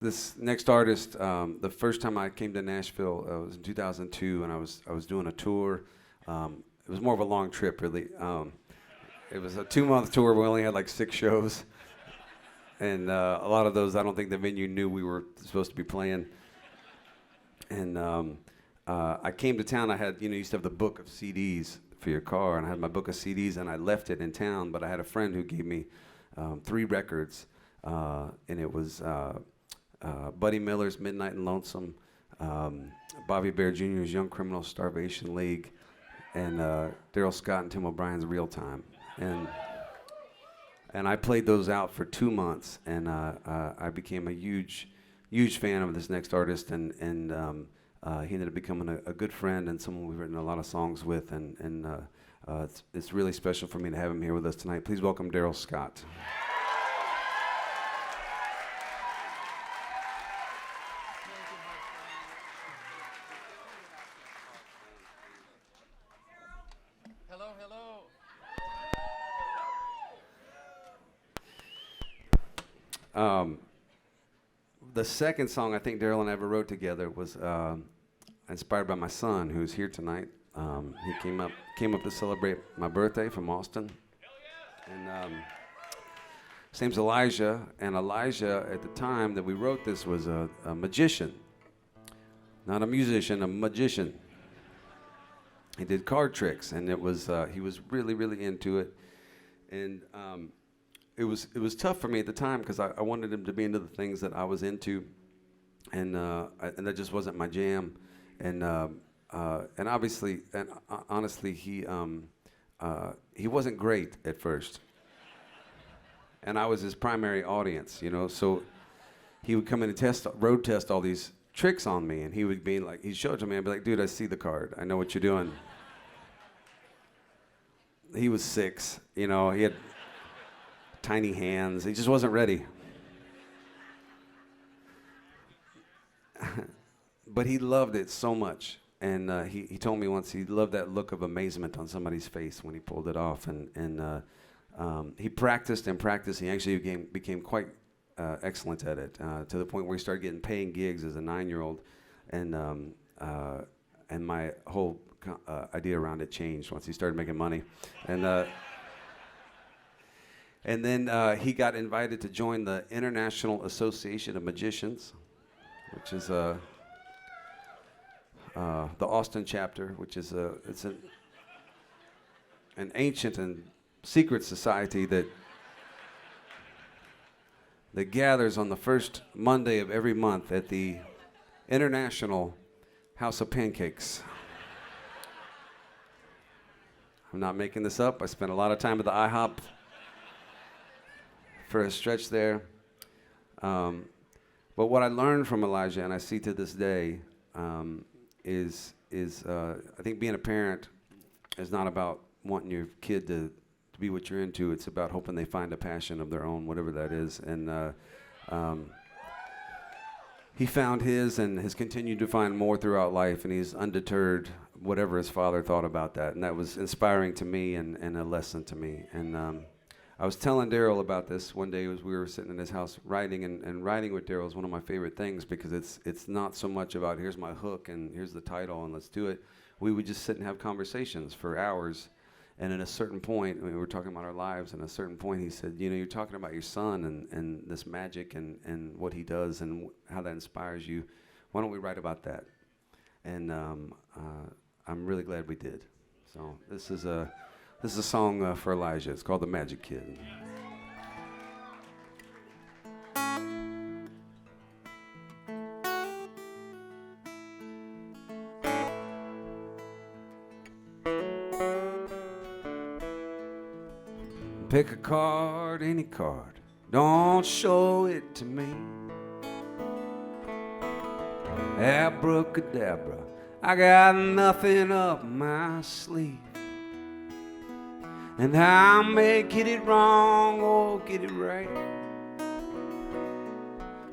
This next artist, the first time I came to Nashville was in 2002, and I was doing a tour. It was more of a long trip, really. It was a 2-month tour. We only had like 6 shows, and a lot of those I don't think the venue knew we were supposed to be playing. And I came to town. I had, used to have the book of CDs for your car, and I had my book of CDs, and I left it in town. But I had a friend who gave me 3 records, and it was Buddy Miller's Midnight and Lonesome, Bobby Bear Jr.'s Young Criminal Starvation League, and Darrell Scott and Tim O'Brien's Real Time. And I played those out for 2 months, and I became a huge fan of this next artist, and he ended up becoming a good friend and someone we've written a lot of songs with, and it's really special for me to have him here with us tonight. Please welcome Darrell Scott. Hello, hello. The second song I think Darrell and I ever wrote together was inspired by my son, who's here tonight. He came up to celebrate my birthday from Austin, and his name's Elijah. And Elijah, at the time that we wrote this, was a magician, not a musician, a magician. He did card tricks, and it was he was really into it, and it was tough for me at the time because I wanted him to be into the things that I was into, and that just wasn't my jam, and obviously and honestly he wasn't great at first, and I was his primary audience, so he would come in and road test all these tricks on me, and he would be like, he'd show it to me, I'd be like, dude, I see the card, I know what you're doing. He was 6, he had tiny hands, he just wasn't ready. But he loved it so much, and he told me once he loved that look of amazement on somebody's face when he pulled it off, and he practiced and practiced. He actually became quite excellent at it, to the point where he started getting paying gigs as a 9-year-old, and my whole idea around it changed once he started making money, and then he got invited to join the International Association of Magicians, which is the Austin chapter, which is it's an ancient and secret society that gathers on the first Monday of every month at the International House of Pancakes. I'm not making this up. I spent a lot of time at the IHOP for a stretch there. But what I learned from Elijah, and I see to this day, is I think being a parent is not about wanting your kid to be what you're into. It's about hoping they find a passion of their own, whatever that is. And he found his and has continued to find more throughout life, and he's undeterred whatever his father thought about that. And that was inspiring to me and a lesson to me. And I was telling Darrell about this one day as we were sitting in his house writing, and writing with Darrell is one of my favorite things because it's not so much about here's my hook and here's the title and let's do it. We would just sit and have conversations for hours, and at a certain point, we were talking about our lives, and at a certain point he said, you're talking about your son and this magic and what he does and how that inspires you. Why don't we write about that? And I'm really glad we did. So this is a song for Elijah. It's called The Magic Kid. Pick a card, any card. Don't show it to me. Abracadabra, I got nothing up my sleeve. And I may get it wrong or get it right,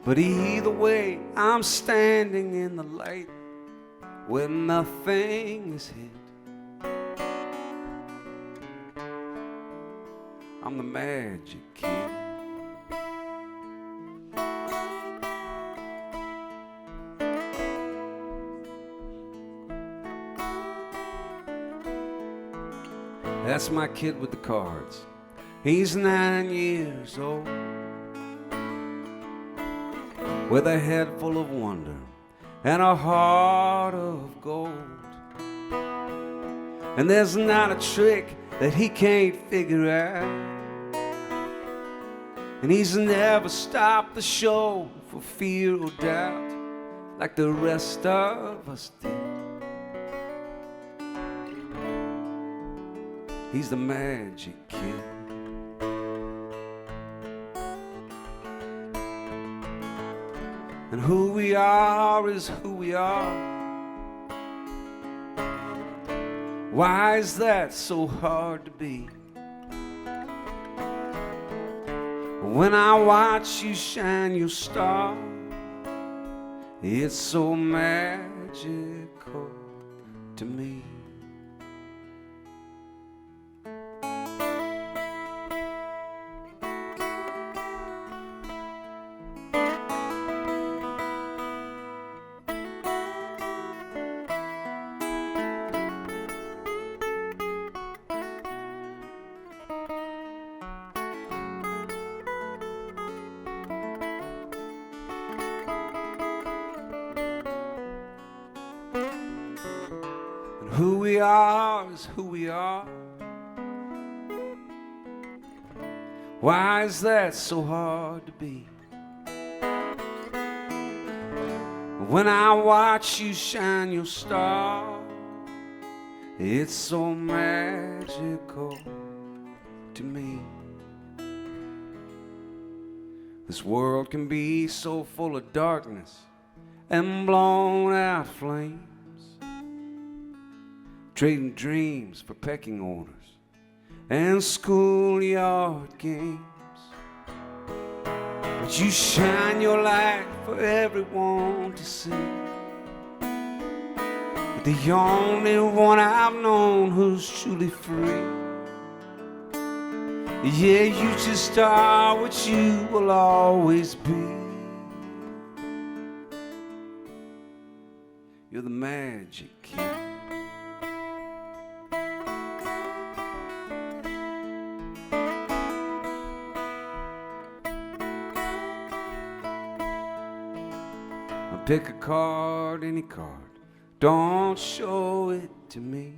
but either way, I'm standing in the light where nothing is hid. I'm the magic kid. That's my kid with the cards. He's 9 years old, with a head full of wonder and a heart of gold. And there's not a trick that he can't figure out, and he's never stopped the show for fear or doubt, like the rest of us did. He's the magic kid. And who we are is who we are. Why is that so hard to be? When I watch you shine your star, it's so magical to me. Who we are is who we are. Why is that so hard to be? When I watch you shine your star, it's so magical to me. This world can be so full of darkness and blown out flames, trading dreams for pecking orders and schoolyard games. But you shine your light for everyone to see. You're the only one I've known who's truly free. Yeah, you just are what you will always be. You're the magic kid. Pick a card, any card, don't show it to me.